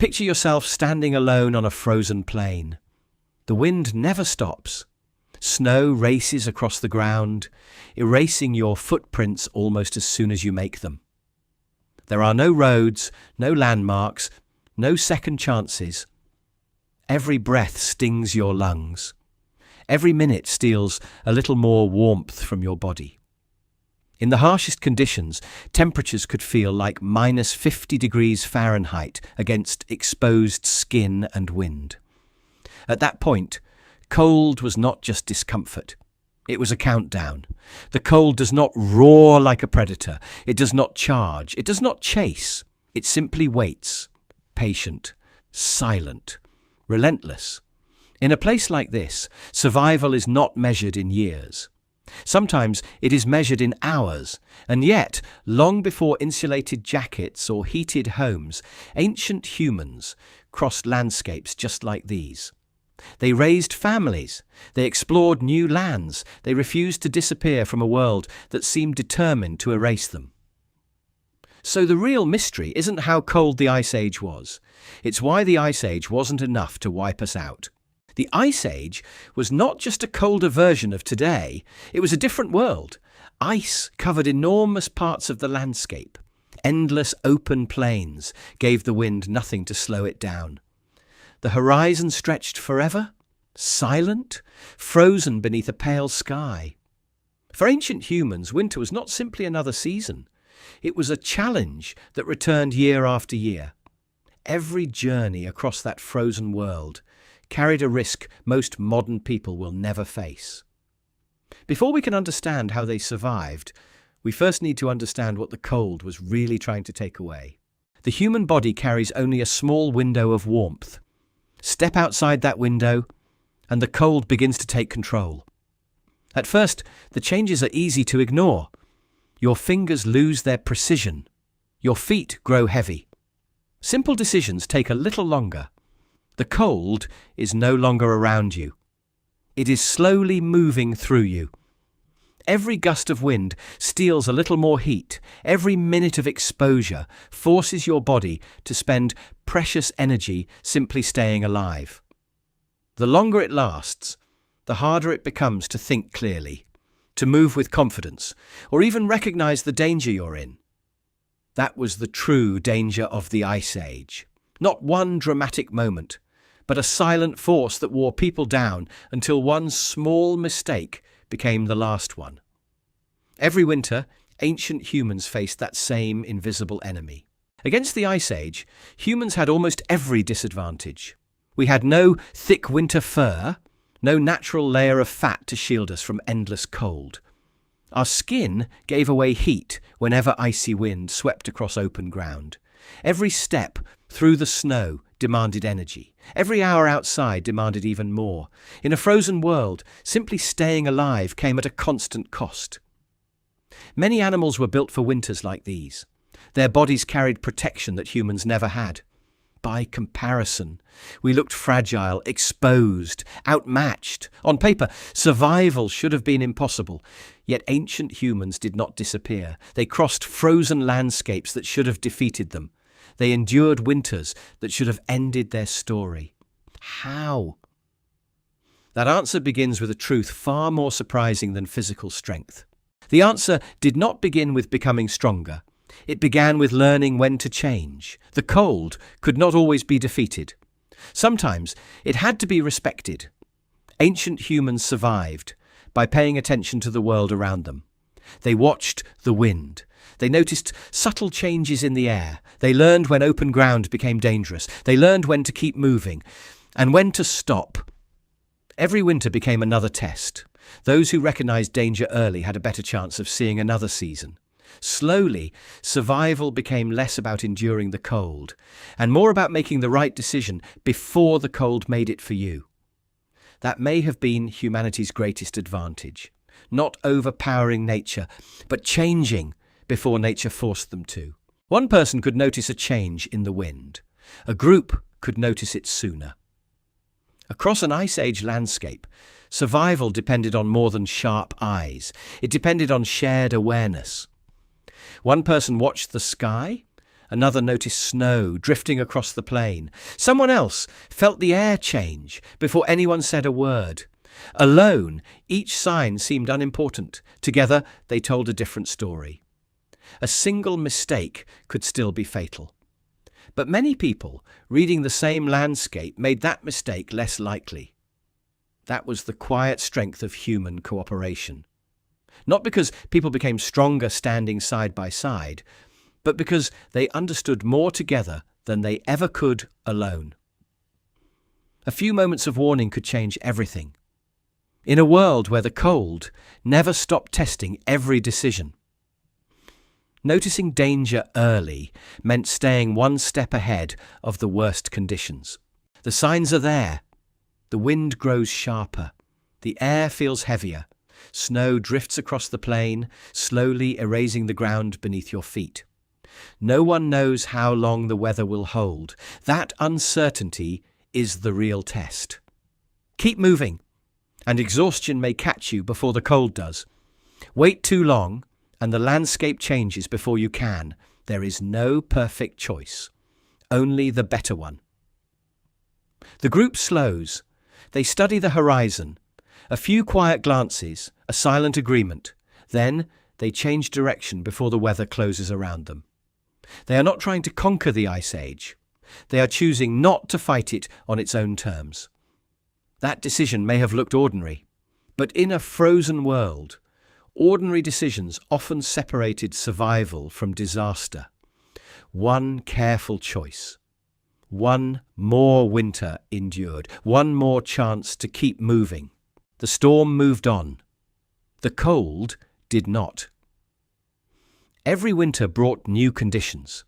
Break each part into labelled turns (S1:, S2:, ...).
S1: Picture yourself standing alone on a frozen plain. The wind never stops. Snow races across the ground, erasing your footprints almost as soon as you make them. There are no roads, no landmarks, no second chances. Every breath stings your lungs. Every minute steals a little more warmth from your body. In the harshest conditions, temperatures could feel like minus 50 degrees Fahrenheit against exposed skin and wind. At that point, cold was not just discomfort. It was a countdown. The cold does not roar like a predator. It does not charge. It does not chase. It simply waits, patient, silent, relentless. In a place like this, survival is not measured in years. Sometimes it is measured in hours, and yet, long before insulated jackets or heated homes, ancient humans crossed landscapes just like these. They raised families, they explored new lands, they refused to disappear from a world that seemed determined to erase them. So the real mystery isn't how cold the Ice Age was, it's why the Ice Age wasn't enough to wipe us out. The Ice Age was not just a colder version of today, it was a different world. Ice covered enormous parts of the landscape. Endless open plains gave the wind nothing to slow it down. The horizon stretched forever, silent, frozen beneath a pale sky. For ancient humans, winter was not simply another season. It was a challenge that returned year after year. Every journey across that frozen world carried a risk most modern people will never face. Before we can understand how they survived, we first need to understand what the cold was really trying to take away. The human body carries only a small window of warmth. Step outside that window, and the cold begins to take control. At first, the changes are easy to ignore. Your fingers lose their precision. Your feet grow heavy. Simple decisions take a little longer. The cold is no longer around you. It is slowly moving through you. Every gust of wind steals a little more heat. Every minute of exposure forces your body to spend precious energy simply staying alive. The longer it lasts, the harder it becomes to think clearly, to move with confidence, or even recognize the danger you're in. That was the true danger of the Ice Age. Not one dramatic moment, but a silent force that wore people down until one small mistake became the last one. Every winter, ancient humans faced that same invisible enemy. Against the Ice Age, humans had almost every disadvantage. We had no thick winter fur, no natural layer of fat to shield us from endless cold. Our skin gave away heat whenever icy wind swept across open ground. Every step through the snow demanded energy. Every hour outside demanded even more. In a frozen world, simply staying alive came at a constant cost. Many animals were built for winters like these. Their bodies carried protection that humans never had. By comparison, we looked fragile, exposed, outmatched. On paper, survival should have been impossible. Yet ancient humans did not disappear. They crossed frozen landscapes that should have defeated them. They endured winters that should have ended their story. How? That answer begins with a truth far more surprising than physical strength. The answer did not begin with becoming stronger. It began with learning when to change. The cold could not always be defeated. Sometimes it had to be respected. Ancient humans survived by paying attention to the world around them. They watched the wind. They noticed subtle changes in the air. They learned when open ground became dangerous. They learned when to keep moving and when to stop. Every winter became another test. Those who recognized danger early had a better chance of seeing another season. Slowly, survival became less about enduring the cold and more about making the right decision before the cold made it for you. That may have been humanity's greatest advantage. Not overpowering nature, but changing before nature forced them to. One person could notice a change in the wind. A group could notice it sooner. Across an Ice Age landscape, survival depended on more than sharp eyes. It depended on shared awareness. One person watched the sky, Another noticed snow drifting across the plain. Someone else felt the air change before anyone said a word. Alone, each sign seemed unimportant. Together, they told a different story. A single mistake could still be fatal. But many people, reading the same landscape, made that mistake less likely. That was the quiet strength of human cooperation. Not because people became stronger standing side by side, but because they understood more together than they ever could alone. A few moments of warning could change everything. In a world where the cold never stopped testing every decision. Noticing danger early meant staying one step ahead of the worst conditions. The signs are there. The wind grows sharper. The air feels heavier. Snow drifts across the plain, slowly erasing the ground beneath your feet. No one knows how long the weather will hold. That uncertainty is the real test. Keep moving, and exhaustion may catch you before the cold does. Wait too long, and the landscape changes before you can. There is no perfect choice, only the better one. The group slows. They study the horizon. A few quiet glances, a silent agreement. Then they change direction before the weather closes around them. They are not trying to conquer the Ice Age. They are choosing not to fight it on its own terms. That decision may have looked ordinary, but in a frozen world, ordinary decisions often separated survival from disaster. One careful choice. One more winter endured. One more chance to keep moving. The storm moved on. The cold did not. Every winter brought new conditions.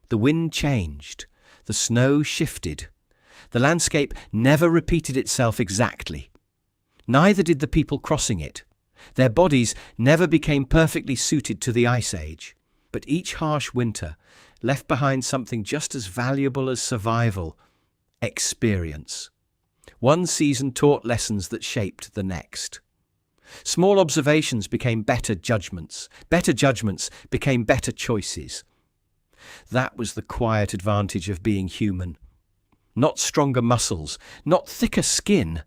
S1: The wind changed. The snow shifted. The landscape never repeated itself exactly. Neither did the people crossing it. Their bodies never became perfectly suited to the Ice Age. But each harsh winter left behind something just as valuable as survival: experience. One season taught lessons that shaped the next. Small observations became better judgments. Better judgments became better choices. That was the quiet advantage of being human. Not stronger muscles, not thicker skin,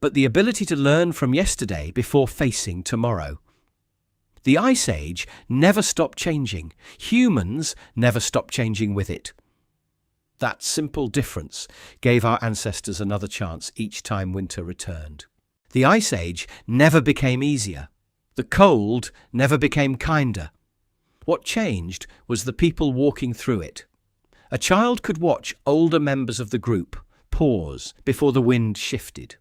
S1: but the ability to learn from yesterday before facing tomorrow. The Ice Age never stopped changing. Humans never stopped changing with it. That simple difference gave our ancestors another chance each time winter returned. The Ice Age never became easier. The cold never became kinder. What changed was the people walking through it. A child could watch older members of the group pause before the wind shifted.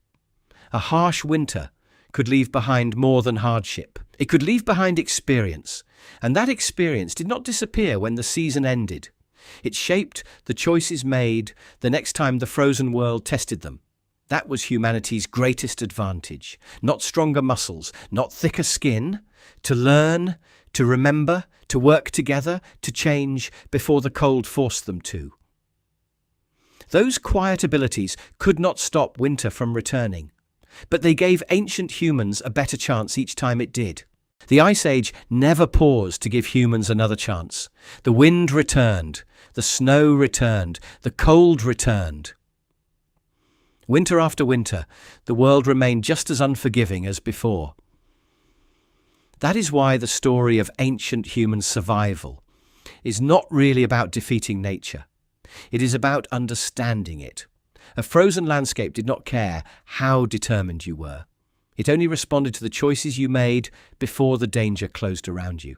S1: A harsh winter could leave behind more than hardship. It could leave behind experience, and that experience did not disappear when the season ended. It shaped the choices made the next time the frozen world tested them. That was humanity's greatest advantage. Not stronger muscles, not thicker skin. To learn, to remember, to work together, to change before the cold forced them to. Those quiet abilities could not stop winter from returning, but they gave ancient humans a better chance each time it did. The Ice Age never paused to give humans another chance. The wind returned, the snow returned, the cold returned. Winter after winter, the world remained just as unforgiving as before. That is why the story of ancient human survival is not really about defeating nature. It is about understanding it. A frozen landscape did not care how determined you were. It only responded to the choices you made before the danger closed around you.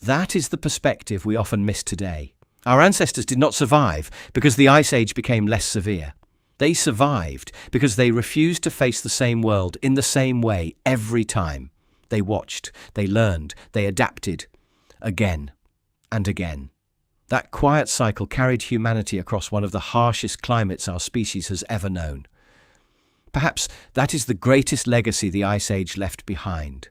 S1: That is the perspective we often miss today. Our ancestors did not survive because the Ice Age became less severe. They survived because they refused to face the same world in the same way every time. They watched, they learned, they adapted, again and again. That quiet cycle carried humanity across one of the harshest climates our species has ever known. Perhaps that is the greatest legacy the Ice Age left behind.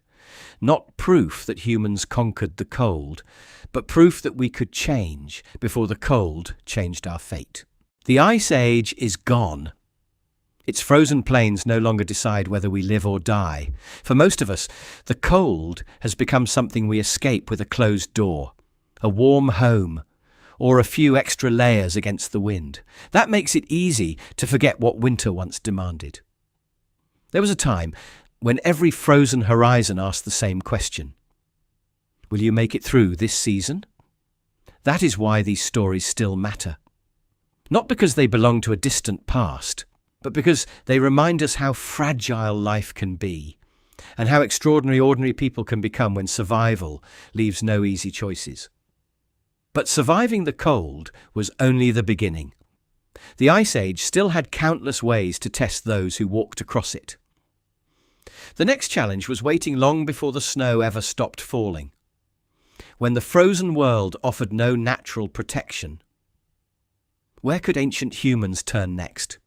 S1: Not proof that humans conquered the cold, but proof that we could change before the cold changed our fate. The Ice Age is gone. Its frozen plains no longer decide whether we live or die. For most of us, the cold has become something we escape with a closed door, a warm home, or a few extra layers against the wind. That makes it easy to forget what winter once demanded. There was a time when every frozen horizon asked the same question. Will you make it through this season? That is why these stories still matter. Not because they belong to a distant past, but because they remind us how fragile life can be and how extraordinary ordinary people can become when survival leaves no easy choices. But surviving the cold was only the beginning. The Ice Age still had countless ways to test those who walked across it. The next challenge was waiting long before the snow ever stopped falling. When the frozen world offered no natural protection, where could ancient humans turn next?